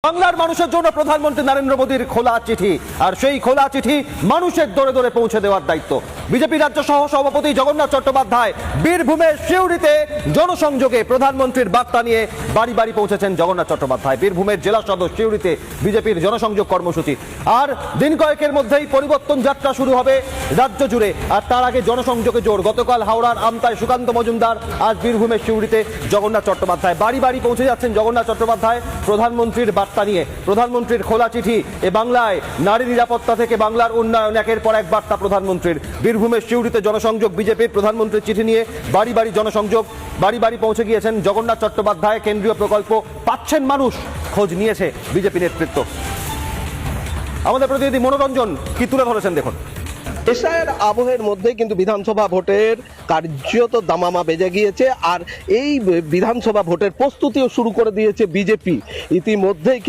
বাংলার মানুষের জন্য প্রধানমন্ত্রী নরেন্দ্র মোদীর খোলা চিঠি, আর সেই খোলা চিঠি মানুষের দরে দরে পৌঁছে দেওয়ার দায়িত্ব বিজেপি রাজ্য সহ সভাপতি জগন্নাথ চট্টোপাধ্যায় বীরভূমের সিউড়িতে জনসংযোগে প্রধানমন্ত্রীর বার্তা নিয়ে বাড়ি বাড়ি পৌঁছেছেন জগন্নাথ চট্টোপাধ্যায়। বীরভূমের জেলা সদর সিউড়িতে বিজেপির জনসংযোগ কর্মসূচি, আর দিন কয়েকের মধ্যেই পরিবর্তন যাত্রা শুরু হবে রাজ্য জুড়ে। আর তার আগে জনসংযোগে জোর, গতকাল হাওড়ার আমতায় সুকান্ত মজুমদার, আজ বীরভূমের সিউড়িতে জগন্নাথ চট্টোপাধ্যায়। বাড়ি বাড়ি পৌঁছে যাচ্ছেন জগন্নাথ চট্টোপাধ্যায় প্রধানমন্ত্রীর বার্তা নিয়ে, প্রধানমন্ত্রীর খোলা চিঠি। এ বাংলায় নারী নিরাপত্তা থেকে বাংলার উন্নয়ন, একের পর এক বার্তা প্রধানমন্ত্রীর। বীরভূমের সিউড়িতে জনসংযোগ বিজেপির, প্রধানমন্ত্রীর চিঠি নিয়ে বাড়ি বাড়ি জনসংযোগ, বাড়ি বাড়ি পৌঁছে গিয়েছেন জগন্নাথ চট্টোপাধ্যায়। কেন্দ্রীয় প্রকল্প পাচ্ছেন মানুষ, খোঁজ নিয়েছে বিজেপি নেতৃত্ব। আমাদের প্রতিনিধি মনোরঞ্জন কি তুলে ধরেছেন দেখুন। এশায়ের আবহের মধ্যে কিন্তু বিধানসভা ভোটের কার্যত দামামা বেজে গিয়েছে, আর এই বিধানসভা ভোটের প্রস্তুতিও শুরু করে দিয়েছে বিজেপি ইতিমধ্যেই।